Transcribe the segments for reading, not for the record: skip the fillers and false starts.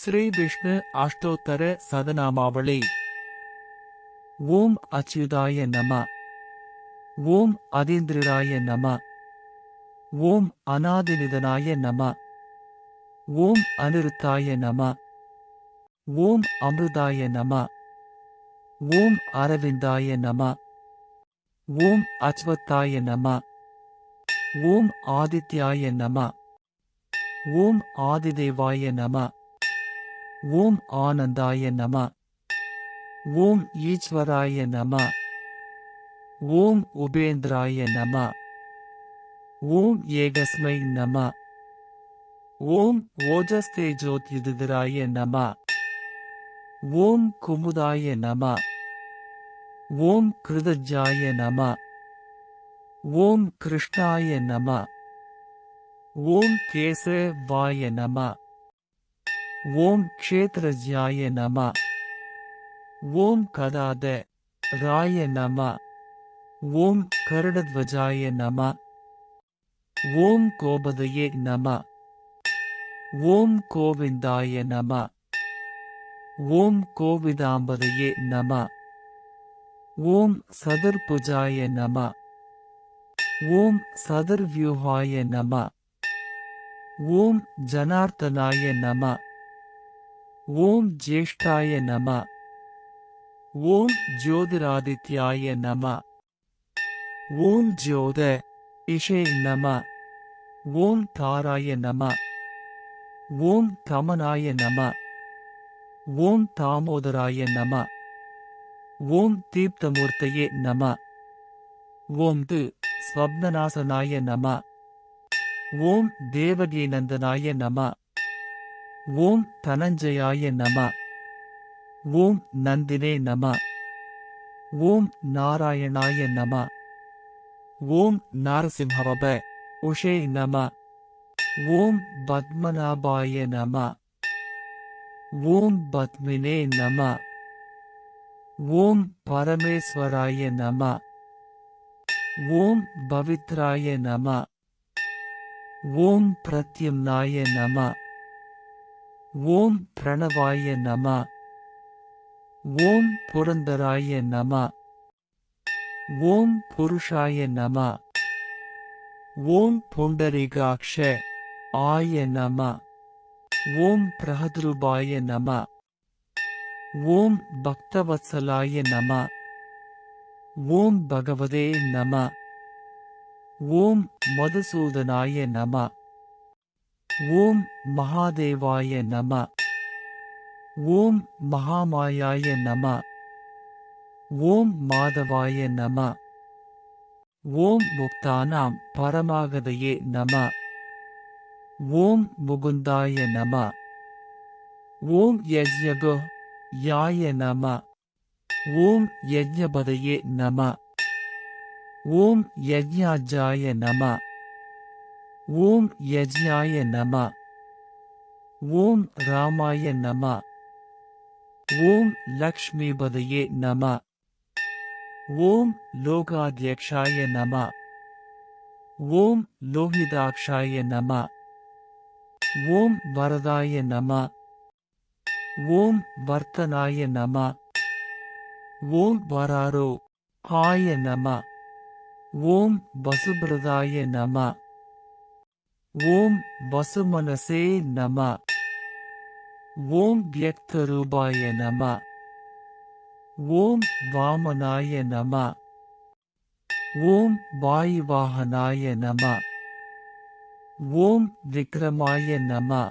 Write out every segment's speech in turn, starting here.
ஸ்ரீ விஷ்ணு அஷ்டோத்தர சதநாமாவளி. ஓம் அச்சுதாய நம. ஓம் அதீந்திராய நம. ஓம் அநாதிநிதனாய நம. ஓம் அனிருத்தாய நம. ஓம் அமிர்தாய நம. ஓம் அரவிந்தாய நம. ஓம் அச்வத்தாய நம. ஓம் ஆதித்யாய நம. ஓம் ஆதிதேவாய நம. ஓம் ஆனந்தாய நம. ஓம் ஈஸ்வராய நம. ஓம் உபேந்திராய நம. ஓம் ஏகஸ்மை நம. ஓம் ஓஜஸ்தேஜோத்யுதிராய நம. ஓம் குமுதாய நம. ஓம் கிருதஜாய நம. ஓம் கிருஷ்ணாய நம. ஓம் கேசவாய நம. ஓம் க்ஷேத்ரஜ்யாய நம. ஓம் கதாத ராய நம. ஓம் கருடத்வஜாய நம. ஓம் கோபதயே நம. ஓம் கோவிந்தாய நம. ஓம் கோவிதாம்பதயே நம. ஓம் சதுர்புஜாய நம. ஓம் சதுர்வியூஹாய நம. ஓம் ஜனார்த்தனாய நம. ஓம் ஜேஷ்டாய நம. ஓம் ஜோதிராதித்யாய நம. ஓம் ஜோத இஷே நம. ஓம் தாராய நம. ஓம் தமனாய நம. ஓம் தாமோதராய நம. ஓம் தீப்தமூர்த்தயே நம. ஓம் து ஸ்வப்னநாசனாய நம. ஓம் தேவகீநந்தனாய நம. ஓம் தனஞ்சயாய நம. ஓம் நந்தினே நம. ஓம் நாராயணாய நம. ஓம் நாரசிம்ஹவப உஷே நம. ஓம் பத்மநாபாய நம. ஓம் பத்மினே நம. ஓம் பரமேஸ்வராய நம. ஓம் பவித்ராய நம. ஓம் பிரத்யும்னாய நம. ஓம் பிரணவாய நம. ஓம் புரந்தராய நம. ஓம் புருஷாய நம. ஓம் புண்டரீகாக்ஷ ஆய நம. ஓம் பிரஹத்ரூபாய நம. ஓம் பக்தவத்சலாய நம. ஓம் பகவதே நம. ஓம் மதுசூதனாய நம. ஓம் மகாதேவாய நம. ஓம் மகாமாயாய நம. ஓம் மாதவாய நம. ஓம் முக்தானாம் பரமாகதயே நம. ஓம் முகுந்தாய நம. ஓம் யஜ்ஞகோ யாய நம. ஓம் யஜ்ஞபதயே நம. ஓம் யஜ்ஞாஜாய நம. ஓம் யஜ்ஞாய நம. ஓம் ராமாய நம. ஓம் லக்ஷ்மிபதயே நம. ஓம் லோகாத்யக்ஷாய நம. ஓம் லோகிதாக்ஷாய நம. ஓம் வரதாய நம. ஓம் வர்த்தனாய நம. ஓம் வராரோ ஆய நம. ஓம் வசுபிரதாய நம. ஓம் வசுமனசே நம. ஓம் வியக்தரூபாய நம. ஓம் வாமனாய நம. ஓம் வாயுவாகனாய நம. ஓம் விக்ரமாய நம.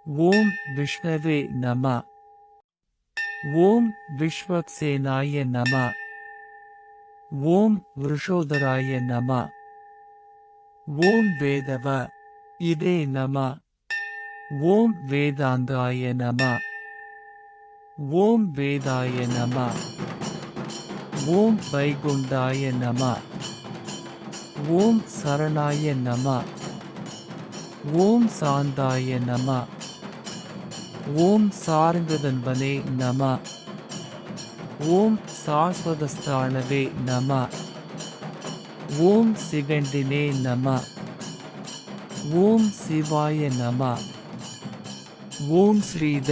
ஓம் விஷ்ணவே நம. ஓம் விஸ்வக்சேனாய நம. ஓம் விருஷோதராய நம. ஓம் வேதவ இதே நம. ஓம் வேதாந்தாய நம. ஓம் வேதாய நம. ஓம் வைகுண்டாய நம. ஓம் சரணாய நம. ஓம் சாந்தாய நம. ஓம் சார்ங்கதன்பனே நம. ஓம் சாஸ்வதஸ்தானவே நம. ஓம் சிகண்டினே நம. ஓம் சிவாய நம. ஓம் ஸ்ரீத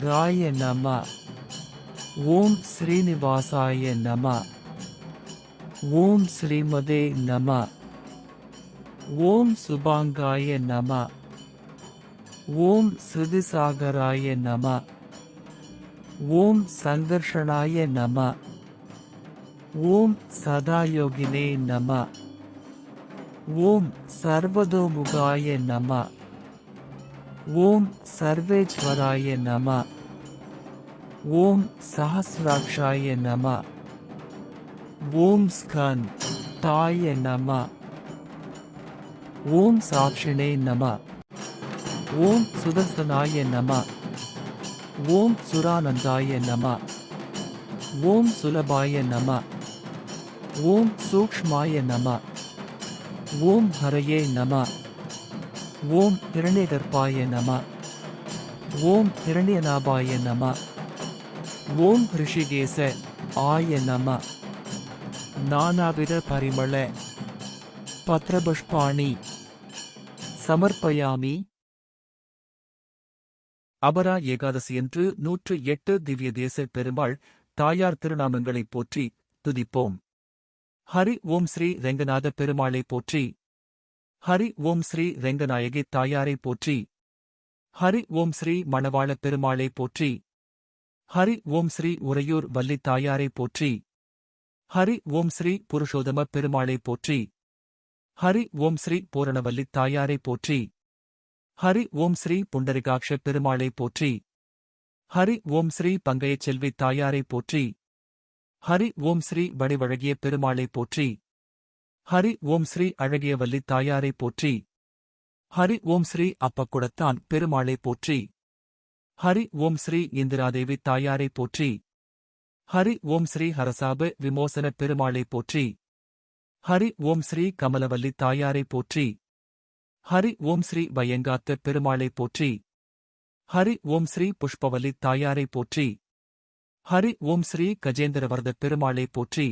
ராய நம. ஓம் ஸ்ரீனிவாசாய நம. ஓம் ஸ்ரீமதே நம. ஓம் சுபாங்காய நம. ஓம் ஸ்ருதிசாகராய நம. ஓம் சங்கர்ஷணாய நம. ஓம் சதாயோகினே நம. ஓம் சர்வதோமுகாய நம. ஓம் சர்வேஸ்வராய நம. ஓம் சஹஸ்ராட்சாய நம. ஓம் ஸ்கன் தாய நம. ஓம் சாட்சிணே நம. ஓம் சுதர்சனாய நம. ஓம் சுரானந்தாய நம. ஓம் சுலபாய நம. ஓம் சூக்ஷ்மாய நம. ஓம் ஹரயே நம. ஓம் ஹிரண்யகர்ப்பாய நம. ஓம் ஹிரண்யநாபாய நம. ஓம் ரிஷிகேச ஆய நம. நானாவித பரிமள பத்ரபுஷ்பாணி சமர்ப்பயாமி. அபரா ஏகாதசியன்று 108 திவ்ய தேச பெருமாள் தாயார் திருநாமங்களைப் போற்றி துதிப்போம். ஹரி ஓம் ஸ்ரீ ரெங்கநாத பெருமாளை போற்றி. ஹரி ஓம் ஸ்ரீ ரெங்கநாயகி தாயாரை போற்றி. ஹரி ஓம் ஸ்ரீ மணவாள பெருமாளை போற்றி. ஹரி ஓம் ஸ்ரீ உறையூர் வள்ளி தாயாரை போற்றி. ஹரி ஓம் ஸ்ரீ புருஷோத்தம பெருமாளை போற்றி. ஹரி ஓம் ஸ்ரீ பூரணவல்லி தாயாரை போற்றி. ஹரி ஓம் ஸ்ரீ புண்டரிகாட்ச பெருமாளை போற்றி. ஹரி ஓம் ஸ்ரீ பங்கையச் செல்வி தாயாரை போற்றி. ஹரி ஓம் ஸ்ரீ வடிவழகிய பெருமாளை போற்றி. ஹரி ஓம் ஸ்ரீ அழகிய வல்லி தாயாரை போற்றி. ஹரி ஓம் ஸ்ரீ அப்பக்குடத்தான் பெருமாளை போற்றி. ஹரி ஓம் ஸ்ரீ இந்திராதேவி தாயாரை போற்றி. ஹரி ஓம் ஸ்ரீ ஹரசாப விமோசன பெருமாளை போற்றி. ஹரி ஓம் ஸ்ரீ கமலவல்லி தாயாரை போற்றி. ஹரி ஓம் ஸ்ரீ பயங்காத்த பெருமாளை போற்றி. ஹரி ஓம் ஸ்ரீ புஷ்பவல்லி தாயாரை போற்றி. ஹரி ஓம் ஸ்ரீ கஜேந்திரவர்த பெருமாளை போற்றி.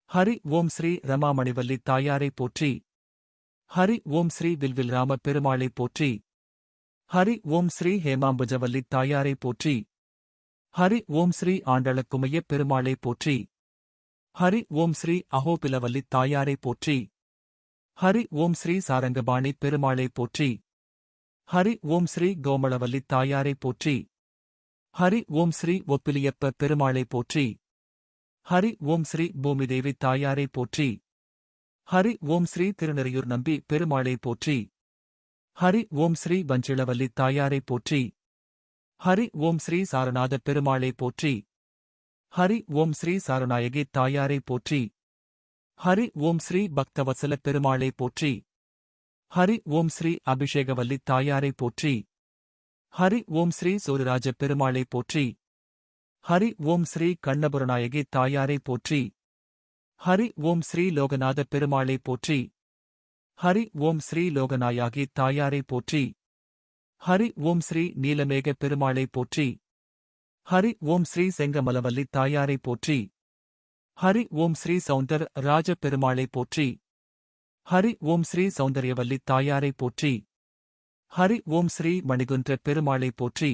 ஹரி ஓம் ஸ்ரீ ரமாமணிவல்லி தாயாரை போற்றி. ஹரி ஓம் ஸ்ரீ வில்வில்ராம பெருமாளை போற்றி. ஹரி ஓம் ஸ்ரீ ஹேமாம்புஜவல்லி தாயாரை போற்றி. ஹரி ஓம் ஸ்ரீ ஆண்டளக்குமைய பெருமாளை போற்றி. ஹரி ஓம் ஸ்ரீ அஹோபிலவல்லி தாயாரை போற்றி. ஹரி ஓம் ஸ்ரீ சாரங்கபாணி பெருமாளை போற்றி. ஹரி ஓம் ஸ்ரீ கோமளவல்லி தாயாரை போற்றி. ஹரி ஓம் ஸ்ரீ ஒப்பிலியப்ப பெருமாளை போற்றி. ஹரி ஓம் ஸ்ரீ பூமிதேவி தாயாரை போற்றி. ஹரி ஓம் ஸ்ரீ திருநெறியூர் நம்பி பெருமாளை போற்றி. ஹரி ஓம் ஸ்ரீ வஞ்சிளவல்லி தாயாரை போற்றி. ஹரி ஓம் ஸ்ரீ சாரநாத பெருமாளை போற்றி. ஹரி ஓம் ஸ்ரீ சாரநாயகி தாயாரை போற்றி. ஹரி ஓம் ஸ்ரீ பக்தவத்சல பெருமாளை போற்றி. ஹரி ஓம் ஸ்ரீ அபிஷேகவல்லி தாயாரை போற்றி. ஹரி ஓம் ஸ்ரீ சூரராஜ பெருமாளை போற்றி. ஹரி ஓம் ஸ்ரீ கண்ணபுரநாயகி தாயாரை போற்றி. ஹரி ஓம் ஸ்ரீ லோகநாத பெருமாளை போற்றி. ஹரி ஓம் ஸ்ரீ லோகநாயகி தாயாரை போற்றி. ஹரி ஓம் ஸ்ரீ நீலமேக பெருமாளை போற்றி. ஹரி ஓம் ஸ்ரீ செங்கமலவல்லி தாயாரை போற்றி. ஹரி ஓம் ஸ்ரீ சௌந்தர் ராஜ பெருமாளை போற்றி. ஹரி ஓம் ஸ்ரீ சௌந்தர்யவல்லி தாயாரை போற்றி. ஹரி ஓம் ஸ்ரீ மணிகுன்ற பெருமாளை போற்றி.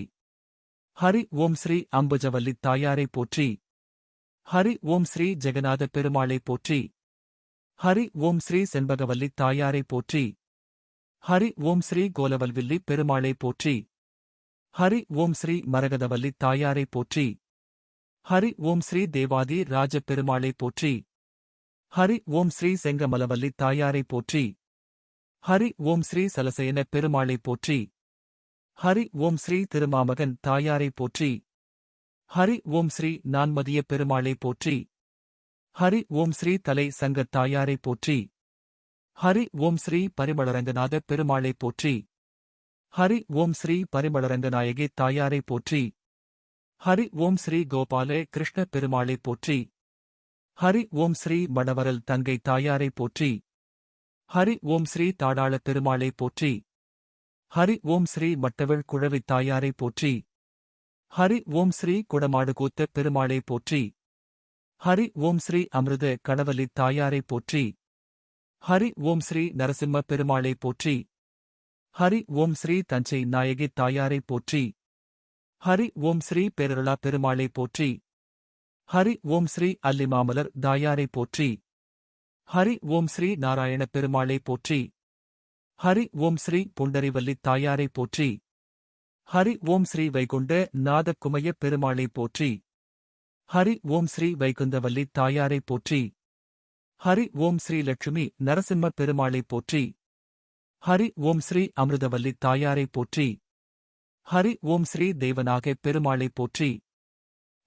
ஹரி ஓம் ஸ்ரீ அம்புஜவல்லி தாயாரை போற்றி. ஹரி ஓம் ஸ்ரீ ஜெகநாத பெருமாளை போற்றி. ஹரி ஓம் ஸ்ரீ செண்பகவல்லி தாயாரை போற்றி. ஹரி ஓம் ஸ்ரீ கோலவல்வில்லி பெருமாளை போற்றி. ஹரி ஓம் ஸ்ரீ மரகதவல்லி தாயாரை போற்றி. ஹரி ஓம் ஸ்ரீ தேவாதி ராஜ பெருமாளை போற்றி. ஹரி ஓம் ஸ்ரீ செங்கமலவல்லி தாயாரை போற்றி. ஹரி ஓம் ஸ்ரீ சலசேன பெருமாளை போற்றி. ஹரி ஓம் ஸ்ரீ திருமாமகன் தாயாரை போற்றி. ஹரி ஓம் ஸ்ரீ நான்மதிய பெருமாளை போற்றி. ஹரி ஓம் ஸ்ரீ தலை சங்கத் தாயாரை போற்றி. ஹரி ஓம் ஸ்ரீ பரிமளரங்கநாத பெருமாளை போற்றி. ஹரி ஓம் ஸ்ரீ பரிமளரங்கநாயகி தாயாரை போற்றி. ஹரி ஓம் ஸ்ரீ கோபால கிருஷ்ண பெருமாளை போற்றி. ஹரி ஓம் ஸ்ரீ மணவரல் தங்கை தாயாரை போற்றி. ஹரி ஓம் ஸ்ரீ தாடாள பெருமாளை போற்றி. ஹரி ஓம் ஸ்ரீ மட்டவிழ் குழவி தாயாரை போற்றி. ஹரி ஓம் ஸ்ரீ குடமாடு கூத்த பெருமாளை போற்றி. ஹரி ஓம் ஸ்ரீ அமிர்த கணவலி தாயாரை போற்றி. ஹரி ஓம் ஸ்ரீ நரசிம்ம பெருமாளை போற்றி. ஹரி ஓம் ஸ்ரீ தஞ்சை நாயகி தாயாரை போற்றி. ஹரி ஓம் ஸ்ரீ பேரருளா பெருமாளை போற்றி. ஹரி ஓம் ஸ்ரீ அல்லிமாமலர் தாயாரை போற்றி. ஹரி ஓம் ஸ்ரீ நாராயண பெருமாளை போற்றி. ஹரி ஓம் ஸ்ரீ புண்டரிவல்லி தாயாரை போற்றி. ஹரி ஓம் ஸ்ரீ வைகுண்ட நாத குமைய பெருமாளை போற்றி. ஹரி ஓம் ஸ்ரீ வைகுந்தவல்லி தாயாரை போற்றி. ஹரி ஓம் ஸ்ரீ லட்சுமி நரசிம்ம பெருமாளை போற்றி. ஹரி ஓம் ஸ்ரீ அமிர்தவல்லி தாயாரை போற்றி. ஹரி ஓம் ஸ்ரீ தேவநாக பெருமாளை போற்றி.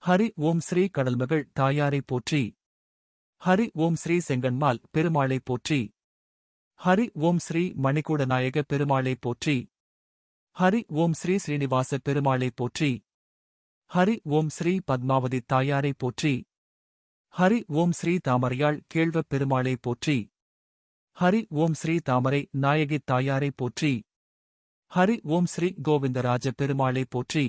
ஹரி ஓம் ஸ்ரீ கடல்மகள் தாயாரை போற்றி. ஹரி ஓம் ஸ்ரீ செங்கன்மால் பெருமாளை போற்றி. ஹரி ஓம் ஸ்ரீ மணிக்கூடநாயக பெருமாளை போற்றி. ஹரி ஓம் ஸ்ரீ ஸ்ரீனிவாச பெருமாளை போற்றி. ஹரி ஓம் ஸ்ரீ பத்மாவதி தாயாரை போற்றி. ஹரி ஓம் ஸ்ரீ தாமரையாள் கேள்வப் பெருமாளை போற்றி. ஹரி ஓம் ஸ்ரீ தாமரை நாயகி தாயாரை போற்றி. ஹரி ஓம் ஸ்ரீ கோவிந்தராஜ பெருமாளை போற்றி.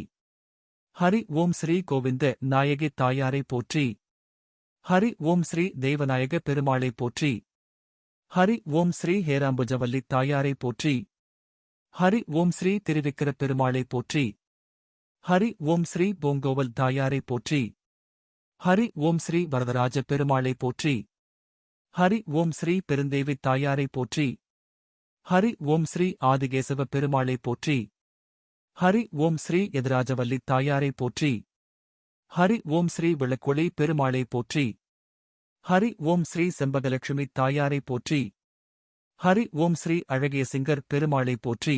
ஹரி ஓம் ஸ்ரீ கோவிந்த நாயகி தாயாரை போற்றி. ஹரி ஓம் ஸ்ரீ தேவநாயக பெருமாளை போற்றி. ஹரி ஓம் ஸ்ரீ ஹேராம்புஜவல்லி தாயாரை போற்றி. ஹரி ஓம் ஸ்ரீ திருவிக்கிர பெருமாளை போற்றி. ஹரி ஓம் ஸ்ரீ பூங்கோவல் தாயாரை போற்றி. ஹரி ஓம் ஸ்ரீ வரதராஜ பெருமாளை போற்றி. ஹரி ஓம் ஸ்ரீ பெருந்தேவி தாயாரை போற்றி. ஹரி ஓம் ஸ்ரீ ஆதிகேசவ பெருமாளை போற்றி. ஹரி ஓம் ஸ்ரீ எதிராஜவல்லி தாயாரை போற்றி. ஹரி ஓம் ஸ்ரீ விளக்கொளி பெருமாளை போற்றி. ஹரி ஓம் ஸ்ரீ செம்பகலட்சுமி தாயாரை போற்றி. ஹரி ஓம் ஸ்ரீ அழகிய சிங்கர் பெருமாளை போற்றி.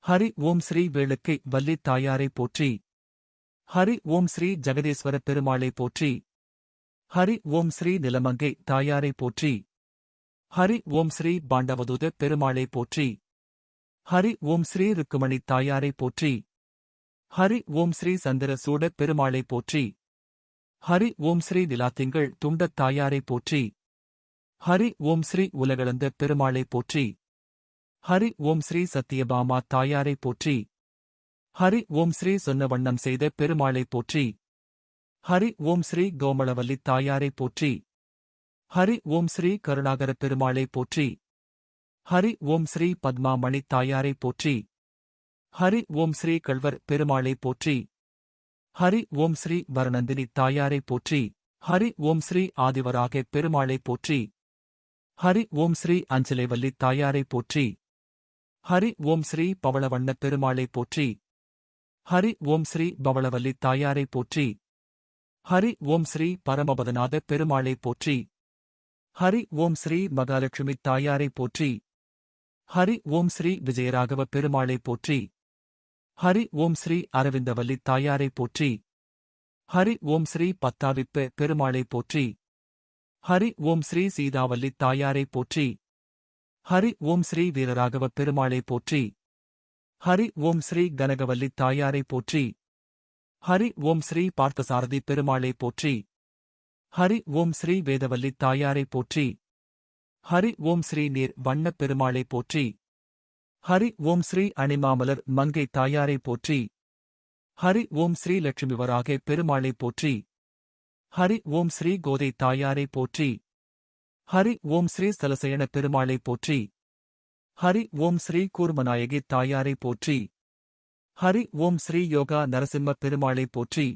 ஹரி ஓம் ஸ்ரீ வேளுக்கை வல்லி தாயாரை போற்றி. ஹரி ஓம் ஸ்ரீ ஜெகதீஸ்வர பெருமாளை போற்றி. ஹரி ஓம் ஸ்ரீ நிலமங்கை தாயாரை போற்றி. ஹரி ஓம் ஸ்ரீ பாண்டவதூத பெருமாளை போற்றி. ஹரி ஓம் ஸ்ரீ ருக்குமணி தாயாரை போற்றி. ஹரி ஓம் ஸ்ரீ சந்திர சூட பெருமாளை போற்றி. ஹரி ஓம் ஸ்ரீ நிலாத்திங்கள் துண்டத் தாயாரை போற்றி. ஹரி ஓம் ஸ்ரீ உலகளந்த பெருமாளை போற்றி. ஹரி ஓம் ஸ்ரீ சத்தியபாமா தாயாரை போற்றி. ஹரி ஓம் ஸ்ரீ சொன்ன வண்ணம் செய்த பெருமாளை போற்றி. ஹரி ஓம் ஸ்ரீ கோமளவல்லி தாயாரை போற்றி. ஹரி ஓம் ஸ்ரீ கருணாகர பெருமாளை போற்றி. ஹரி ஓம் ஸ்ரீ பத்மாமணி தாயாரை போற்றி. ஹரி ஓம் ஸ்ரீ கள்வர் பெருமாளை போற்றி. ஹரி ஓம் ஸ்ரீ வரணந்தினி தாயாரை போற்றி. ஹரி ஓம் ஸ்ரீ ஆதிவராக பெருமாளை போற்றி. ஹரி ஓம் ஸ்ரீ அஞ்சலைவல்லி தாயாரை போற்றி. ஹரி ஓம் ஸ்ரீ பவளவண்ண பெருமாளை போற்றி. ஹரி ஓம் ஸ்ரீ பவளவல்லி தாயாரை போற்றி. ஹரி ஓம் ஸ்ரீ பரமபதநாத பெருமாளை போற்றி. ஹரி ஓம் ஸ்ரீ மகாலட்சுமி தாயாரை போற்றி. ஹரி ஓம் ஸ்ரீ விஜயராகவ பெருமாளை போற்றி. ஹரி ஓம் ஸ்ரீ அரவிந்தவல்லி தாயாரை போற்றி. ஹரி ஓம் ஸ்ரீ பத்தாவிப்ப பெருமாளை போற்றி. ஹரி ஓம் ஸ்ரீ சீதாவல்லி தாயாரை போற்றி. ஹரி ஓம் ஸ்ரீ வீரராகவ பெருமாளை போற்றி. ஹரி ஓம் ஸ்ரீ கனகவல்லி தாயாரை போற்றி. ஹரி ஓம் ஸ்ரீ பார்த்தசாரதி பெருமாளை போற்றி. ஹரி ஓம் ஸ்ரீ வேதவல்லி தாயாரை போற்றி. ஹரி ஓம் ஸ்ரீ நீர் வண்ணப் பெருமாளை போற்றி. ஹரி ஓம் ஸ்ரீ அணிமாமலர் மங்கை தாயாரை போற்றி. ஹரி ஓம் ஸ்ரீ லட்சுமிவராக பெருமாளை போற்றி. ஹரி ஓம் ஸ்ரீ கோதை தாயாரை போற்றி. ஹரி ஓம் ஸ்ரீ ஸ்தலசயன பெருமாளை போற்றி. ஹரி ஓம் ஸ்ரீ கூர்மநாயகி தாயாரை போற்றி. ஹரி ஓம் ஸ்ரீ யோகா நரசிம்ம பெருமாளை போற்றி.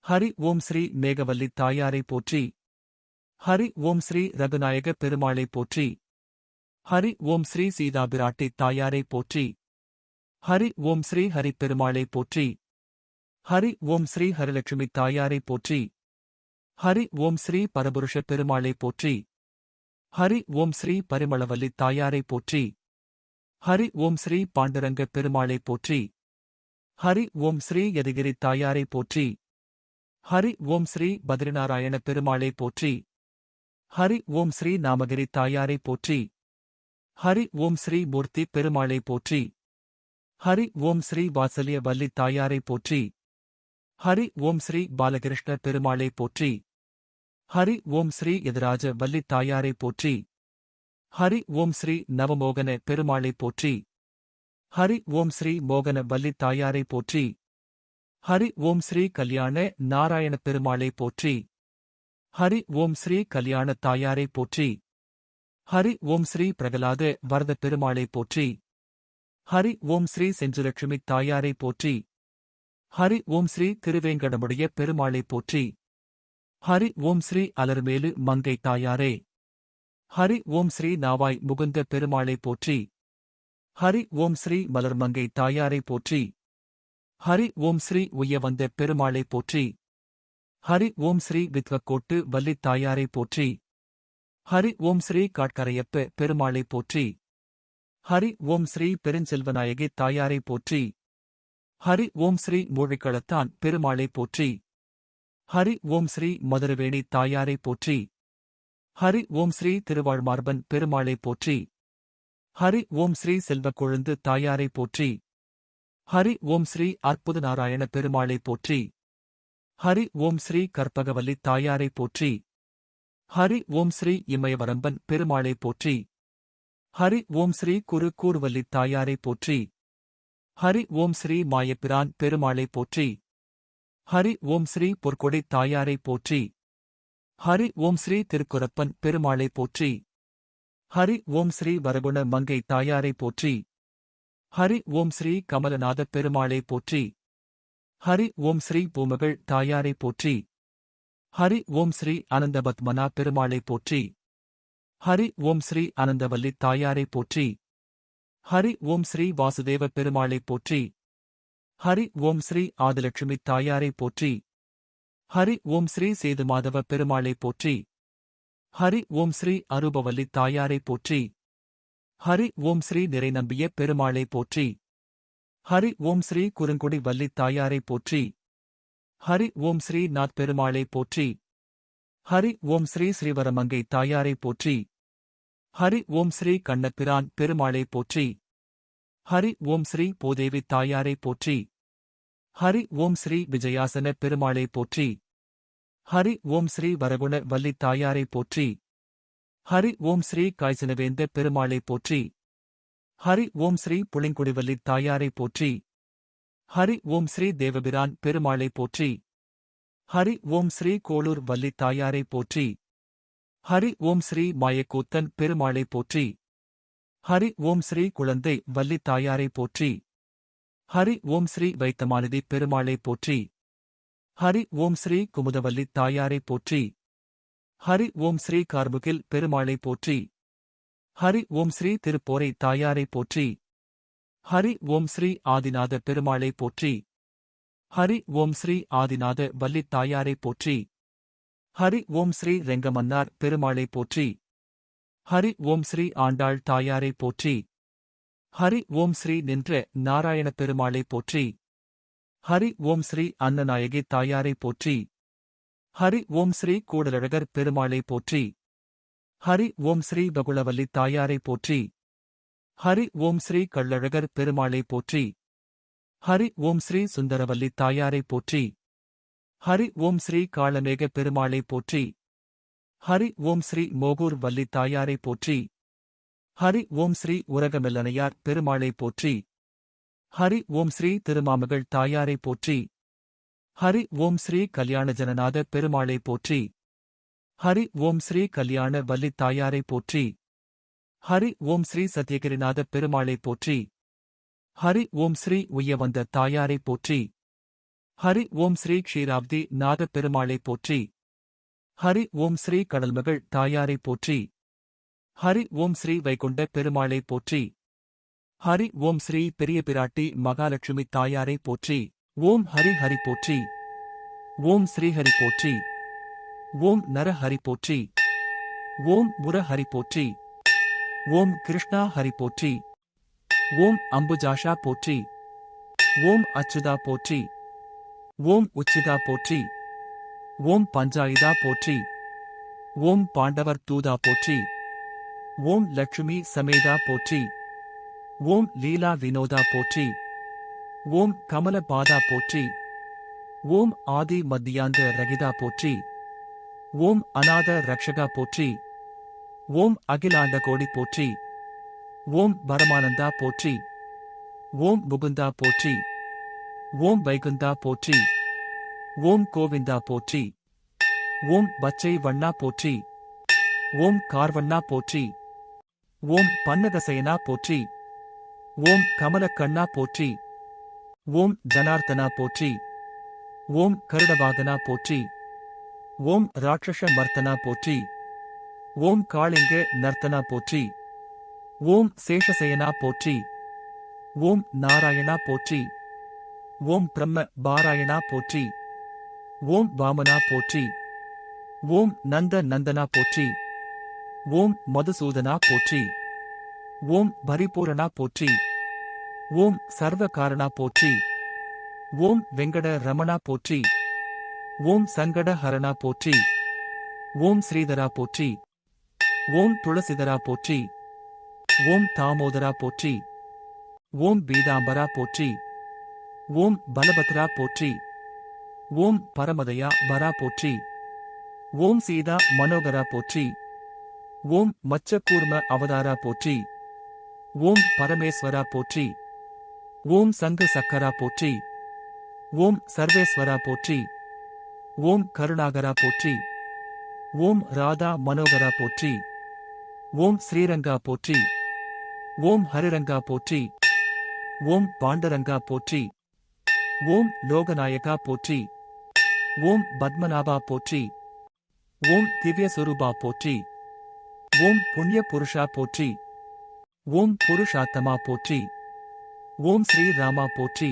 ஹரி ஓம் ஸ்ரீ மேகவல்லி தாயாரை போற்றி. ஹரி ஓம் ஸ்ரீ ரகுநாயக பெருமாளை போற்றி. ஹரி ஓம் ஸ்ரீ சீதாபிராட்டி தாயாரை போற்றி. ஹரி ஓம் ஸ்ரீ ஹரிப்பெருமாளை போற்றி. ஹரி ஓம் ஸ்ரீ ஹரிலட்சுமி தாயாரை போற்றி. ஹரி ஓம் ஸ்ரீ பரபுருஷ பெருமாளை போற்றி. ஹரி ஓம் ஸ்ரீ பரிமளவல்லி தாயாரை போற்றி. ஹரி ஓம் ஸ்ரீ பாண்டுரங்க பெருமாளை போற்றி. ஹரி ஓம் ஸ்ரீ யதிகிரி தாயாரை போற்றி. ஹரி ஓம் ஸ்ரீ பத்ரிநாராயண பெருமாளை போற்றி. ஹரி ஓம் ஸ்ரீ நாமகிரி தாயாரை போற்றி. ஹரி ஓம் ஸ்ரீ மூர்த்தி பெருமாளை போற்றி. ஹரி ஓம் ஸ்ரீ வாத்சல்ய வல்லி தாயாரை போற்றி. ஹரி ஓம் ஸ்ரீ பாலகிருஷ்ண பெருமாளை போற்றி. ஹரி ஓம் ஸ்ரீ எதிராஜ வல்லி தாயாரை போற்றி. ஹரி ஓம் ஸ்ரீ நவமோகன பெருமாளை போற்றி. ஹரி ஓம் ஸ்ரீ மோகன வல்லி தாயாரை போற்றி. ஹரி ஓம் ஸ்ரீ கல்யாண நாராயண பெருமாளை போற்றி. ஹரி ஓம் ஸ்ரீ கல்யாண தாயாரை போற்றி. ஹரி ஓம் ஸ்ரீ பிரகலாத வரத பெருமாளை போற்றி. ஹரி ஓம் ஸ்ரீ செஞ்சுலட்சுமி தாயாரை போற்றி. ஹரி ஓம் ஸ்ரீ திருவேங்கடமுடைய பெருமாளை போற்றி. ஹரி ஓம் ஸ்ரீ அலர்மேலு மங்கை தாயாரே. ஹரி ஓம் ஸ்ரீ நாவாய் முகுந்த பெருமாளை போற்றி. ஹரி ஓம் ஸ்ரீ மலர்மங்கை தாயாரை போற்றி. ஹரி ஓம் ஸ்ரீ உய்ய வந்த பெருமாளை போற்றி. ஹரி ஓம் ஸ்ரீ வித்வக்கோட்டு வள்ளி தாயாரை போற்றி. ஹரி ஓம் ஸ்ரீ காட்கரையப்ப பெருமாளை போற்றி. ஹரி ஓம் ஸ்ரீ பெருஞ்செல்வநாயகி தாயாரை போற்றி. ஹரி ஓம் ஸ்ரீ மூழிக்களத்தான் பெருமாளை போற்றி. ஹரி ஓம் ஸ்ரீ மதுரவேணி தாயாரை போற்றி. ஹரி ஓம் ஸ்ரீ திருவாழ்மார்பன் பெருமாளை போற்றி. ஹரி ஓம் ஸ்ரீ செல்வக்கொழுந்து தாயாரை போற்றி. ஹரி ஓம் ஸ்ரீ அற்புத நாராயண பெருமாளை போற்றி. ஹரி ஓம் ஸ்ரீ கற்பகவல்லி தாயாரை போற்றி. ஹரி ஓம் ஸ்ரீ இமயவரம்பன் பெருமாளை போற்றி. ஹரி ஓம் ஸ்ரீ குரு கூர்வல்லி தாயாரை போற்றி. ஹரி ஓம் ஸ்ரீ மாயப்பிரான் பெருமாளை போற்றி. ஹரி ஓம் ஸ்ரீ பொற்கொடை தாயாரை போற்றி. ஹரி ஓம் ஸ்ரீ திருக்குரப்பன் பெருமாளை போற்றி. ஹரி ஓம் ஸ்ரீ வரகுண மங்கை தாயாரை போற்றி. ஹரி ஓம் ஸ்ரீ கமலநாத பெருமாளை போற்றி. ஹரி ஓம் ஸ்ரீ பூமகள் தாயாரை போற்றி. ஹரி ஓம் ஸ்ரீ அனந்தபத்மனா பெருமாளை போற்றி. ஹரி ஓம் ஸ்ரீ அனந்தவல்லி தாயாரை போற்றி. ஹரி ஓம் ஸ்ரீ வாசுதேவ பெருமாளை போற்றி. ஹரி ஓம் ஸ்ரீ ஆதிலட்சுமி தாயாரை போற்றி. ஹரி ஓம் ஸ்ரீ சேதுமாதவ பெருமாளை போற்றி. ஹரி ஓம் ஸ்ரீ அரூபவல்லி தாயாரை போற்றி. ஹரி ஓம் ஸ்ரீ நிறைநம்பிய பெருமாளை போற்றி. ஹரி ஓம் ஸ்ரீ குறுங்குடி வல்லி தாயாரை போற்றி. ஹரி ஓம் ஸ்ரீ நாத் பெருமாளை போற்றி. ஹரி ஓம் ஸ்ரீ ஸ்ரீவரமங்கை தாயாரை போற்றி. ஹரி ஓம் ஸ்ரீ கண்ணபிரான் பெருமாளை போற்றி. ஹரி ஓம் ஸ்ரீ பூதேவி தாயாரை போற்றி. ஹரி ஓம் ஸ்ரீ விஜயாசன பெருமாளை போற்றி. ஹரி ஓம் ஸ்ரீ வரகுண வல்லி தாயாரை போற்றி. ஹரி ஓம் ஸ்ரீ காய்ச்சனவேந்த பெருமாளை போற்றி. ஹரி ஓம் ஸ்ரீ புளிங்குடிவல்லி தாயாரை போற்றி. ஹரி ஓம் ஸ்ரீ தேவபிரான் பெருமாளை போற்றி. ஹரி ஓம் ஸ்ரீ கோளூர் வல்லி தாயாரை போற்றி. ஹரி ஓம் ஸ்ரீ மாயக்கூத்தன் பெருமாளை போற்றி. ஹரி ஓம் ஸ்ரீ குழந்தை வல்லி தாயாரை போற்றி. ஹரி ஓம் ஸ்ரீ வைத்தமாநிதி பெருமாளை போற்றி. ஹரி ஓம் ஸ்ரீ குமுதவல்லி தாயாரை போற்றி. ஹரி ஓம் ஸ்ரீ கார்முகில் பெருமாளை போற்றி. ஹரி ஓம் ஸ்ரீ திருப்போரை தாயாரை போற்றி. ஹரி ஓம் ஸ்ரீ ஆதிநாத பெருமாளை போற்றி. ஹரி ஓம் ஸ்ரீ ஆதிநாத வல்லி தாயாரை போற்றி. ஹரி ஓம் ஸ்ரீ ரெங்கமன்னார் பெருமாளை போற்றி. ஹரி ஓம் ஸ்ரீ ஆண்டாள் தாயாரை போற்றி. ஹரி ஓம் ஸ்ரீ நின்ற நாராயண பெருமாளை போற்றி. ஹரி ஓம் ஸ்ரீ அன்னநாயகி தாயாரை போற்றி. ஹரி ஓம் ஸ்ரீ கூடலழகர் பெருமாளை போற்றி. ஹரி ஓம் ஸ்ரீ பகுளவல்லி தாயாரை போற்றி. ஹரி ஓம் ஸ்ரீ கள்ளழகர் பெருமாளை போற்றி. ஹரி ஓம் ஸ்ரீ சுந்தரவல்லி தாயாரை போற்றி. ஹரி ஓம் ஸ்ரீ காளமேக பெருமாளை போற்றி. ஹரி ஓம் ஸ்ரீ மோகூர் வல்லி தாயாரை போற்றி. ஹரி ஓம் ஸ்ரீ உரகமெல்லனையார் பெருமாளை போற்றி. ஹரி ஓம் ஸ்ரீ திருமாமகள் தாயாரை போற்றி. ஹரி ஓம் ஸ்ரீ கல்யாண ஜனநாத பெருமாளை போற்றி. ஹரி ஓம் ஸ்ரீ கல்யாண வல்லி தாயாரை போற்றி. ஹரி ஓம் ஸ்ரீ சத்யகிரிநாத பெருமாளை போற்றி. ஹரி ஓம் ஸ்ரீ உய்யவந்த தாயாரை போற்றி. ஹரி ஓம் ஸ்ரீ க்ஷீராப்தி நாத பெருமாளை போற்றி. ஹரி ஓம் ஸ்ரீ கடல்மகள் தாயாரை போற்றி. ஹரி ஓம் ஸ்ரீ வைகுண்ட பெருமாளை போற்றி. ஹரி ஓம் ஸ்ரீ பெரிய பிராட்டி மகாலட்சுமி தாயாரை போற்றி. ஓம் ஹரி ஹரி போற்றி. ஓம் ஸ்ரீஹரி போற்றி. ஓம் நரஹரி போற்றி. ஓம் முரஹரி போற்றி. ஓம் கிருஷ்ணா ஹரி போற்றி. ஓம் அம்புஜாஷா போற்றி. ஓம் அச்சுதா போற்றி. ஓம் உச்சிதா போற்றி. ஓம் பஞ்சாயுதா போற்றி. ஓம் பாண்டவர் தூதா போற்றி. ஓம் லட்சுமி சமேதா போற்றி. ஓம் லீலா வினோதா போற்றி. ஓம் கமலபாதா போற்றி. ஓம் ஆதி மத்தியாந்த ரகிதா போற்றி. ஓம் அநாத ரக்ஷகா போற்றி. ஓம் அகிலாண்ட கோடி போற்றி. ஓம் பரமானந்தா போற்றி. ஓம் முகுந்தா போற்றி. ஓம் வைகுந்தா போற்றி. ஓம் கோவிந்தா போற்றி. ஓம் பச்சை வண்ணா போற்றி. ஓம் கார்வண்ணா போற்றி. ஓம் பன்னகசயனா போற்றி. ஓம் கமலக்கண்ணா போற்றி. ஓம் ஜனார்த்தனா போற்றி. ஓம் கருடவாகனா போற்றி. ஓம் ராட்சச மர்த்தனா போற்றி. ஓம் காளிங்க நர்த்தனா போற்றி. ஓம் சேஷசயனா போற்றி. ஓம் நாராயணா போற்றி. ஓம் பிரம்ம பாராயணா போற்றி. ஓம் வாமனா போற்றி. ஓம் நந்த நந்தனா போற்றி. ஓம் மதுசூதனா போற்றி. ஓம் பரிபூரணா போற்றி. ஓம் சர்வகாரணா போற்றி. ஓம் வெங்கட ரமணா போற்றி. ஓம் சங்கட ஹரணா போற்றி. ஓம் ஸ்ரீதரா போற்றி. ஓம் துளசிதரா போற்றி. ஓம் தாமோதரா போற்றி. ஓம் பீதாம்பரா போற்றி. ஓம் பலபத்ரா போற்றி. ஓம் பரமதயா வரா போற்றி. ஓம் சீதா மனோகரா போற்றி. ஓம் மச்சக்கூர்ம அவதாரா போற்றி. ஓம் பரமேஸ்வரா போற்றி. ஓம் சங்கு சக்கரா போற்றி. ஓம் சர்வேஸ்வரா போற்றி. ஓம் கருணாகரா போற்றி. ஓம் ராதா மனோகரா போற்றி. ஓம் ஸ்ரீரங்கா போற்றி. ஓம் ஹரிரங்கா போற்றி. ஓம் பாண்டரங்கா போற்றி. ஓம் லோகநாயகா போற்றி. ஓம் பத்மநாபா போற்றி. ஓம் திவ்யஸ்வரூபா போற்றி. ஓம் புண்ணிய புருஷா போற்றி. ஓம் புருஷாத்தமா போற்றி. ஓம் ஸ்ரீராமா போற்றி.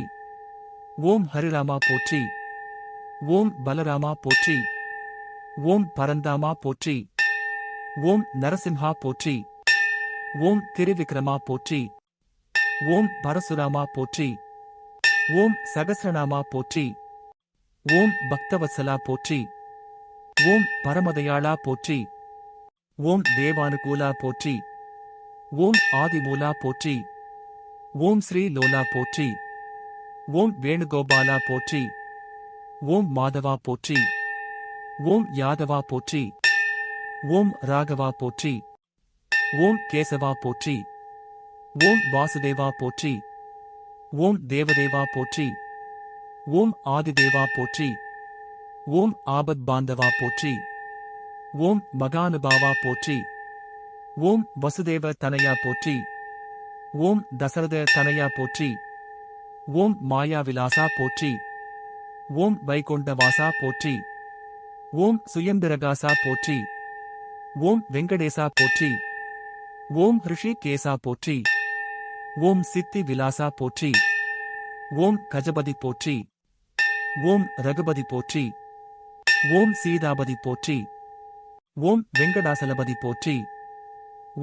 ஓம் ஹரிராமா போற்றி. ஓம் பலராமா போற்றி. ஓம் பரந்தாமா போற்றி. ஓம் நரசிம்ஹா போற்றி. ஓம் திரிவிக்ரமா போற்றி. ஓம் பரசுராமா போற்றி. ஓம் சகஸ்ரநாமா போற்றி. ஓம் பக்தவத்சலா போற்றி. ஓம் பரமதயாளா போற்றி. ஓம் தேவானுகூலா போற்றி. ஓம் ஆதிமூலா போற்றி. ஓம் ஸ்ரீ லோலா போற்றி. ஓம் வேணுகோபாலா போற்றி. ஓம் மாதவா போற்றி. ஓம் யாதவா போற்றி. ஓம் ராகவா போற்றி. ஓம் கேசவா போற்றி. ஓம் வாசுதேவா போற்றி. ஓம் தேவதேவா போற்றி. ஓம் ஆதிதேவா போற்றி. ஓம் ஆபத் பாந்தவா போற்றி. ஓம் மகானுபாவா போற்றி. ஓம் வசுதேவ தனயா போற்றி. ஓம் தசரத தனயா போற்றி. ஓம் மாயாவிலாசா போற்றி. ஓம் வைகுண்டவாசா போற்றி. ஓம் சுயம்பிரகாசா போற்றி. ஓம் வெங்கடேசா போற்றி. ஓம் ரிஷிகேசா போற்றி. ஓம் சித்தி விலாசா போற்றி. ஓம் கஜபதி போற்றி. ஓம் ரகுபதி போற்றி. ஓம் சீதாபதி போற்றி. ஓம் வெங்கடாசலபதி போற்றி.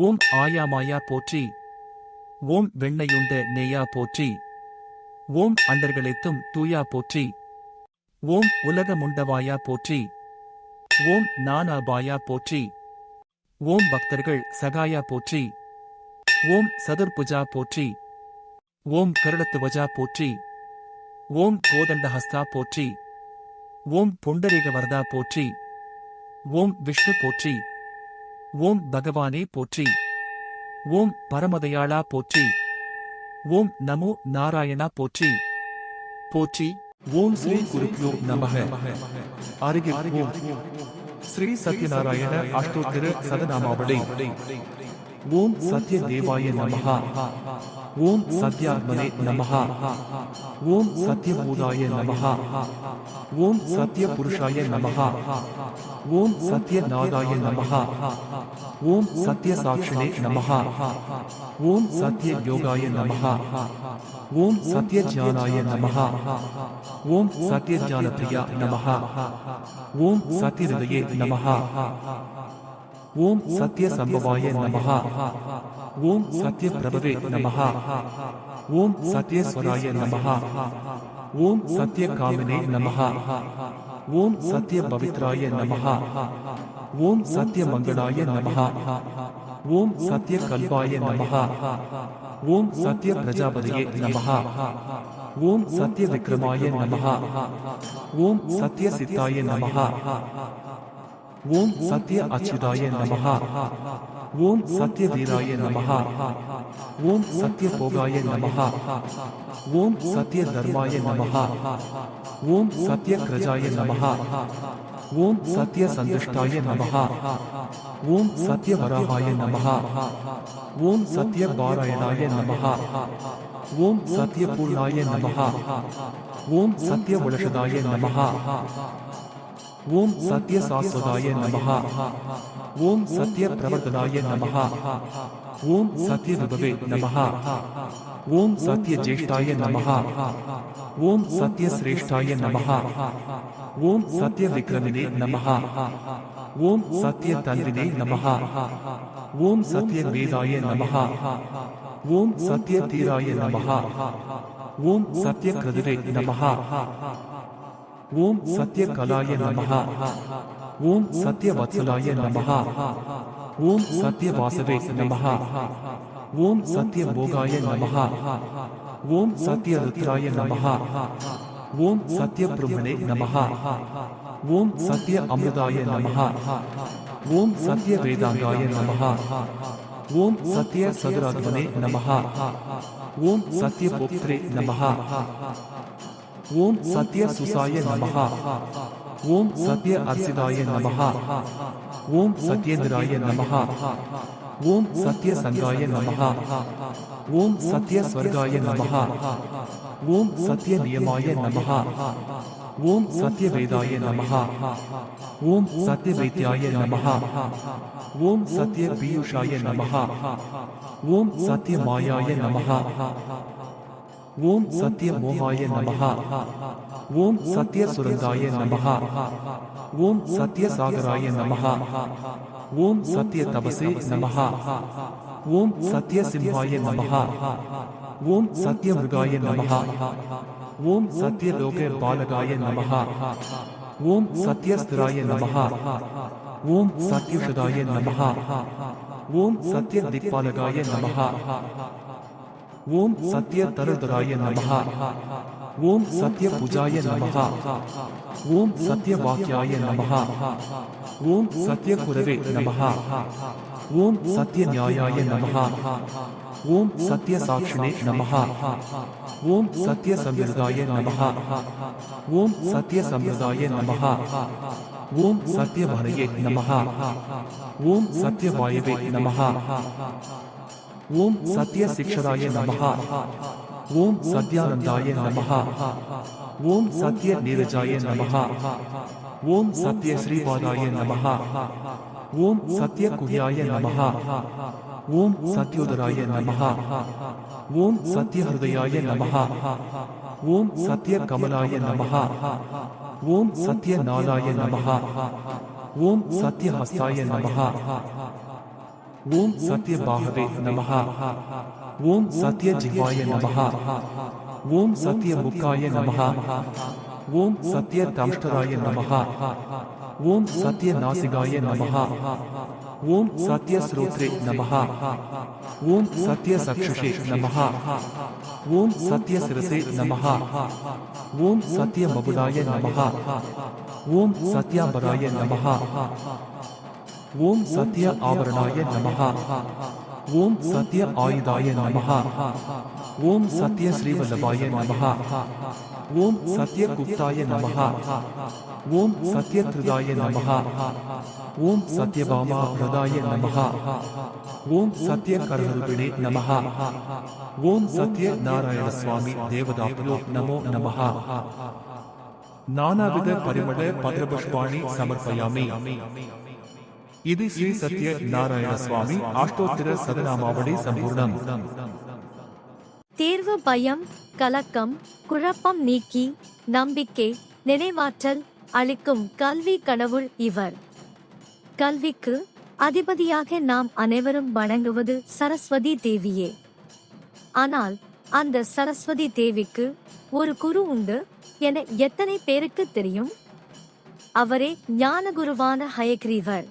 ஓம் ஆயாமாயா போற்றி. ஓம் வெண்ணையுண்ட நெய்யா போற்றி. ஓம் அண்டர்களைத்தும் தூயா போற்றி. ஓம் உலகமுண்டவாயா போற்றி. ஓம் நானாபாயா போற்றி. ஓம் பக்தர்கள் சகாயா போற்றி. ஓம் சதுர்புஜா போற்றி. ஓம் கருடத்துவஜா போற்றி. ஓம் கோதண்டஹஸ்தா போற்றி. ஓம் புண்டரீக வரதா போற்றி. ஓம் விஷ்ணு போற்றி. ஓம் பகவானே போற்றி. ஓம் பரமதயாளா போற்றி. ஓம் நமோ நாராயணா போற்றி. போற்றி. ஓம் ஸ்ரீ குருப்யோ நமக. அருகில் ஓம் ஸ்ரீ சத்யநாராயண அஷ்டோத்திர சதநாமாவளி. ஓம் சத்ய தேவாய நமஹ. ஓம் சத்யாத்மனே நமஹ. ஓம் சத்யபூதாய நமஹ. ஓம் சத்ய புருஷாய நமஹ. ஓம் சத்யநாதாய நமஹ. ஓம் சத்ய சாட்சிணே நமஹ. ஓம் சத்ய யோகாய நமஹ. ஓம் சத்ய ஜானாய நமஹ. ஓம் சத்ய ஜானப்ரியா நமஹ. ஓம் சத்ய ஹிருதயே நமஹ. ஓம் சத்ய சம்பவாய நமஹ. ஓம் சத்ய பிரபவே நமஹ. ஓம் சத்யஸ்வராய நமஹ. ஓம் சத்ய காமினே நமஹ. ஓம் சத்ய பவித்ராய நமஹ. ஓம் சத்ய மங்களாய நமஹ. ஓம் சத்ய கல்பாய நமஹ. ஓம் சத்ய பிரஜாபதியே நமஹ. ஓம் சத்ய விக்ரமாய நமஹ. ஓம் சத்ய சித்தாய நமஹ. ஓம் சத்ய அச்சுதாய நமஹ. ஓம் சத்ய வீராய நமஹ. ஓம் சத்ய போகாய நமஹ. ஓம் சத்ய தர்மாய நமஹ. ஓம் சத்ய கிரஜாய நமஹ. ஓம் சத்ய சந்துஷ்டாய நமஹ. ஓம் சத்ய வராகாய நமஹ. ஓம் சத்ய பாராயணாய நமஹ. ஓம் சத்ய பூர்ணாய நமஹ. ஓம் சத்ய உலஷதாய நமஹ. ஓம் சத்ய சாஸ்வதாய நமஹ. ஓம் சத்ய பிரவர்த்தனாய நமஹ. ஓம் சத்ய விபவே நமஹ. ஓம் சத்ய ஜேஷ்டாய நமஹ. ஓம் சத்ய சிரேஷ்டாய நமஹ. ஓம் சத்ய விக்ரமினே நமஹ. ஓம் சத்ய தன்வினே நமஹ. ஓம் சத்ய வேதாய நமஹ. ஓம் சத்ய தீராய நமஹ. ஓம் சத்ய கிருதிவே நமஹ. ஓம் சத்ய கலாய நமஹ. ஓம் சத்ய வத்சலாய நமஹ. ஓம் சத்ய வாசவே நமஹ. ஓம் சத்ய போகாய நமஹ. ஓம் சத்ய ருத்ராய நமஹ. ஓம் சத்ய பிரம்மணே நமஹ. ஓம் சத்ய அமிர்தாய நமஹ. ஓம் சத்ய வேதாங்காய நமஹ. ஓம் சத்ய சதுராத்மனே நமஹ. ஓம் சத்ய புத்ரே நமஹ. ஓம் சத்ய சுசாய நமஹ. ஓம் சத்ய அர்சிதாய நமஹ. ஓம் சத்யேந்திராய நமஹ. ஓம் சத்ய சங்காய நமஹ. ஓம் சத்ய ஸ்வர்காய நமஹ. ஓம் சத்ய நியமாய நமஹ. ஓம் சத்ய வேதாய நமஹ. ஓம் சத்ய வைத்யாய நமஹ. ஓம் சத்ய பீயூஷாய நமஹ. ஓம் சத்ய மாயாய நமஹ. ஓம் சத்ய மோகாய நமஹ. ஓம் சத்ய சுரந்தாய நமஹ. ஓம் சத்ய சாகராய நமஹ. ஓம் சத்ய தபசே நமஹ. ஓம் சத்ய சிம்ஹாய நமஹ. ஓம் சத்ய மிருகாய நமஹ. ஓம் சத்ய லோக பாலகாய நமஹ. ஓம் சத்ய ஸ்திராய நமஹ. ஓம் சத்யுஷதாய நமஹ. ஓம் சத்ய திக்பாலகாய நமஹ. ஓம் சத்ய தருதராய நமஹ. ஓம் சத்ய புஜாய நமஹ. ஓம் சத்ய வாக்யாய நமஹ. ஓம் சத்ய குரவே நமஹ. ஓம் சத்ய நியாயாய நமஹ. ஓம் சத்ய சாக்ஷிணே நமஹ. ஓம் சத்ய சம்பிரதாய நமஹ. ஓம் சத்ய சம்பிரதாய நமஹ. ஓம் சத்ய பரயே நமஹ. ஓம் சத்ய வாயவே நமஹ. ஓம் சத்ய சிக்ஷராய நமஹ. ஓம் சத்யானந்தாய நமஹ. ஓம் சத்ய நீரஜாய நமஹ. ஓம் சத்ய ஸ்ரீபாதாய நமஹ. ஓம் சத்ய குஹ்யாய நமஹ. ஓம் சத்யோதராய நமஹ. ஓம் சத்ய ஹிருதயாய நமஹ. ஓம் சத்ய கமலாய நமஹ. ஓம் சத்ய நாலாய நமஹ. ஓம் சத்ய ஹஸ்தாய நமஹ. ஓம் சத்ய பாகவே நமஹ. ஓம் சத்ய ஜிஹ்வாய நமஹ. ஓம் சத்ய முக்காய நமஹ. ஓம் சத்ய தம்ஷ்டராய நமஹ. ஓம் சத்ய நாசிகாய நமஹ. ஓம் சத்ய ஸ்ரோத்ரே நமஹ. ஓம் சத்ய சக்ஷுஷே நமஹ. ஓம் சத்ய சிரசே நமஹ. ஓம் சத்ய மகுடாய நமஹ. ஓம் சத்யாம்பராய நமஹ. ஓம் சத்ய ஆவரணாய நமஹ. ஓம் சத்ய ஆயுதாய நமஹ. ஓம் சத்ய ஸ்ரீவல்லபாய நமஹ. ஓம் சத்ய குப்தாய நமஹ. ஓம் சத்ய த்ரிதாய நமஹ. ஓம் சத்யபாமா ஹிருதாய நமஹ. ஓம் சத்ய கரஹருபிணே நமஹ. ஓம் சத்ய நாராயண சுவாமி தேவதாப்யோ நமோ நமஹ. நானாவித பரிமள பத்ரபுஷ்பாணி சமர்ப்பயாமி. இது ஸ்ரீ சத்ய நாராயண சுவாமி அஷ்டோத்திர சதநாமாவளி சம்பூர்ணம். தேர்வு பயம், கலக்கம், குழப்பம் நீக்கி நம்பிக்கை, நினைவாற்றல் அளிக்கும் கல்வி கடவுள் இவர். கல்விக்கு அதிபதியாக நாம் அனைவரும் வணங்குவது சரஸ்வதி தேவியே. ஆனால் அந்த சரஸ்வதி தேவிக்கு ஒரு குரு உண்டு என எத்தனை பேருக்கு தெரியும்? அவரே ஞானகுருவான ஹயக்ரீவர்.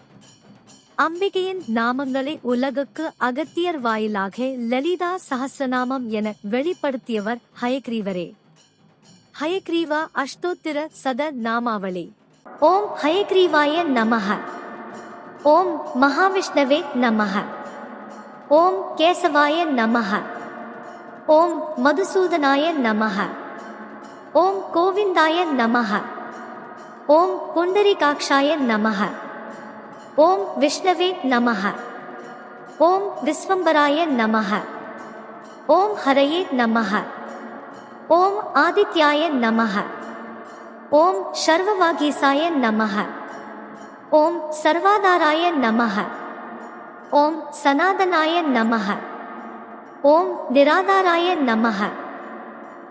அம்பிகையின் நாமங்களை உலகுக்கு அகத்தியர் வாயிலாக லலிதா சஹஸ்ரநாமம் என வெளிப்படுத்தியவர் ஹயக்ரீவரே. ஹயக்ரீவா அஷ்டோத்திர சத நாமாவளி. ஓம் ஹயக்ரீவாய நமஹ. ஓம் மகாவிஷ்ணவே நமஹ. ஓம் கேசவாய நமஹ. ஓம் மதுசூதனாய நமஹ. ஓம் கோவிந்தாய நமஹ. ஓம் புண்டரீகாக்ஷாய நமஹ. ஓம் விஷ்ணவே நமஹ. ஓம் விஸ்வம்பராய நமஹ. ஓம் ஹரயே நமஹ. ஓம் ஆதித்யாய நமஹ. ஓம் சர்வவாகீசாய நமஹ. ஓம் சர்வாதாராய நமஹ. ஓம் சனாதனாய நமஹ. ஓம் நிராதாராய நமஹ.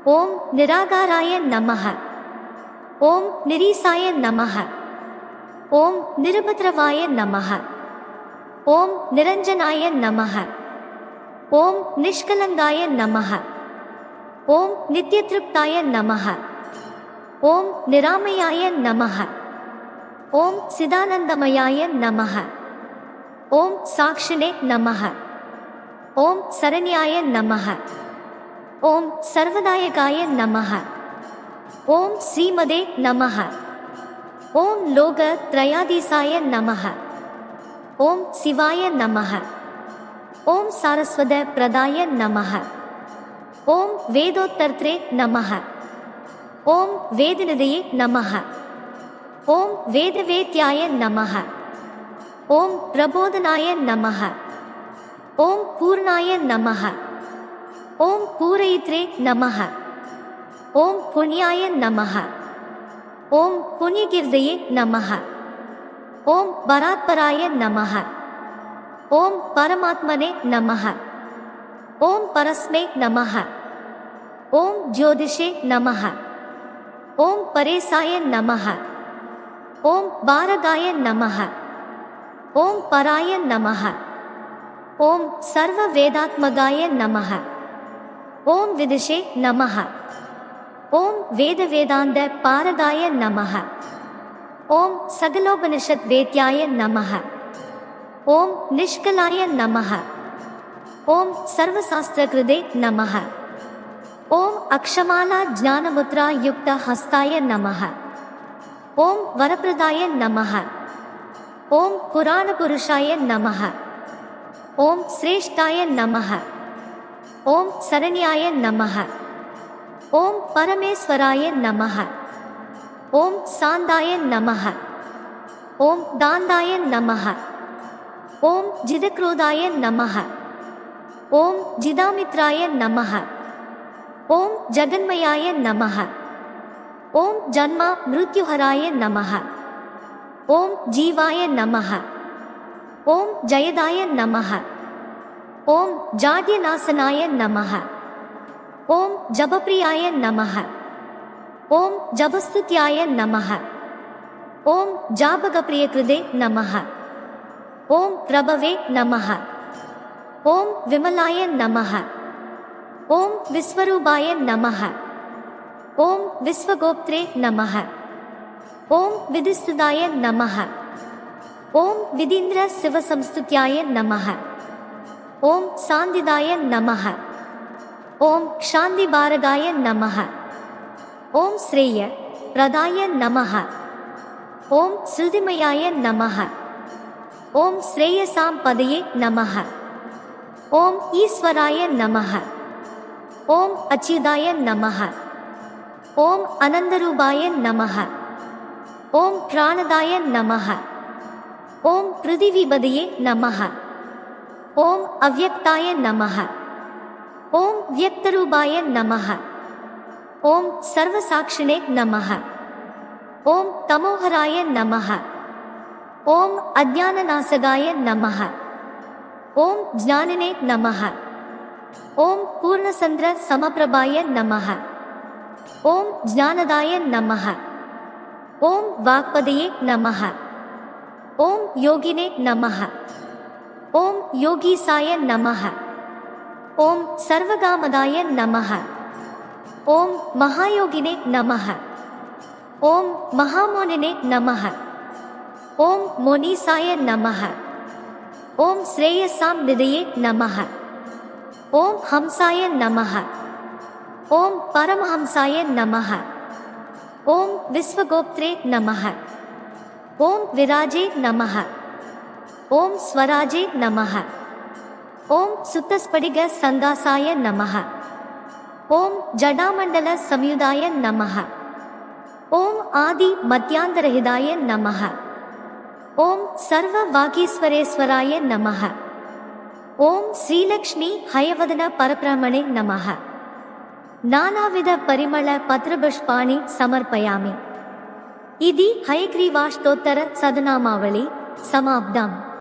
ஓம் நிராகாராய நமஹ. ஓம் நிரீசாய நமஹ. ஓம் நிருபத்ரவாய நமஹ. ஓம் நிரஞ்சனாய நமஹ. ஓம் நிஷ்கலங்காய நமஹ. ஓம் நித்யத்ருப்தாய நமஹ. ஓம் நிராமயாய நமஹ. ஓம் சிதானந்தமயாய நமஹ. ஓம் சாக்ஷிணே நமஹ. ஓம் சரண்யாய நமஹ. ஓம் சர்வதாயகாய நமஹ. ஓம் ஸ்ரீமதே நமஹ. ஓம் லோக த்ரயாதீசாய நமஹ. ஓம் சிவாய நமஹ. ஓம் சாரஸ்வத பிரதாய நமஹ. ஓம் வேதோத்தர்த்ரே நமஹ. ஓம் வேதநிதயே நமஹ. ஓம் வேதவேத்யாய நமஹ. ஓம் பிரபோதனாய நமஹ. ஓம் பூர்ணாய நமஹ. ஓம் பூரயித்ரே நமஹ. ஓம் புண்ணியாய நமஹ. ஓம் புண்ணியகீர்த்தயே நமஹ. ஓம் பராத்பராய நமஹ. ஓம் பரமாத்மனே நமஹ. ஓம் பரஸ்மே நமஹ. ஓம் ஜோதிஷே நமஹ. ஓம் பரேசாய நமஹ. ஓம் பாரகாய நமஹ. ஓம் பராய நமஹ. ஓம் சர்வ வேதாத்மகாய நமஹ. ஓம் விதுஷே நமஹ. ஓம் வேத வேதாந்த பாரகாய நமஹ. ஓம் சகலோபனிஷத் வேத்யாய நமஹ. ஓம் நிஷ்கலாய நமஹ. ஓம் சர்வசாஸ்திரகிருதே நமஹ. ஓம் அக்ஷமாலா ஜ்ஞானமுத்ரா யுக்த ஹஸ்தாய நமஹ. ஓம் வரப்பிரதாய நமஹ. ஓம் புராண புருஷாய நமஹ. ஓம் சிரேஷ்டாய நமஹ. ஓம் சரண்யாய நமஹ. ஓம் பரமேஸ்வராய நமஹ. ஓம் சாந்தாய நமஹ. ஓம் தாந்தாய நமஹ. ஓம் ஜிதக்ரோதாய நமஹ. ஓம் ஜிதாமித்ராய நமஹ. ஓம் ஜகன்மயாய நமஹ. ஓம் ஜன்மா மிருத்யுஹராய நமஹ. ஓம் ஜீவாய நமஹ. ஓம் ஜயதாய நமஹ. ஓம் ஜாட்யநாசனாய நமஹ. ஓம் ஜபப்ரியாய நமஹ. ஓம் ஜபஸ்துத்யாய நமஹ. ஓம் ஜாபகப்ரியகிருதே நமஹ. ஓம் பிரபவே நமஹ. ஓம் விமலாய நமஹ. ஓம் விஸ்வரூபாய நமஹ. ஓம் விஸ்வகோப்த்ரே நமஹ. ஓம் விதிஸ்துதாய நமஹ. ஓம் விதீந்திர சிவசம்ஸ்துத்யாய நமஹ. ஓம் சாந்திதாய நமஹ. ஓம் க்ஷாந்திபாரகாய நமஹ. ஓம் ஸ்ரேய பிரதாய நமஹ. ஓம் ஸ்ருதிமயாய நமஹ. ஓம் ஸ்ரேயசாம் பதயே நமஹ. ஓம் ஈஸ்வராய நமஹ. ஓம் அச்யுதாய நமஹ. ஓம் அனந்தரூபாய நமஹ. ஓம் பிராணதாய நமஹ. ஓம் பிருதிவிபதயே நமஹ. ஓம் அவ்யக்தாய நமஹ. ஓம் வியக்தரூபாய நமஹ. ஓம் சர்வசாக்ஷிணே நமஹ. ஓம் தமோஹராய நமஹ. ஓம் அஜ்ஞானநாசகாய நமஹ. ஓம் ஜ்ஞானினே நமஹ. ஓம் பூர்ணசந்திர சமபிரபாய நமஹ. ஓம் ஜ்ஞானதாய நமஹ. ஓம் வாக்பதயே நமஹ. ஓம் யோகினே நமஹ. ஓம் யோகீசாய நமஹ. ஓம் சர்வகாமதாய நமஹ. ஓம் மகாயோகினே நமஹ. ஓம் மகாமோனினே நமஹ. ஓம் மோனீசாய நமஹ. ஓம் ஸ்ரேயசாம் நிதயே நமஹ. ஓம் ஹம்சாய நமஹ. ஓம் பரமஹம்சாய நமஹ. ஓம் விஸ்வகோப்த்ரே நமஹ. ஓம் விராஜே நமஹ. ஓம் ஸ்வராஜே நமஹ. ஓம் சுத்தஸ்படிக சங்காசாய நமஹ. ஓம் ஜடாமண்டல சம்யுதாய நமஹ. ஓம் ஆதி மத்யாந்தரஹிதாய நமஹ. ஓம் சர்வ வாகீஸ்வரேஸ்வராய நமஹ. ஓம் ஸ்ரீலக்ஷ்மி ஹயவதன பரபிரமணே நமஹ. நானாவித பரிமள பத்ரபுஷ்பாணி சமர்ப்பயாமி. இதி ஹயக்ரீவாஷ்டோத்தர சதநாமாவளி சமாப்தம்.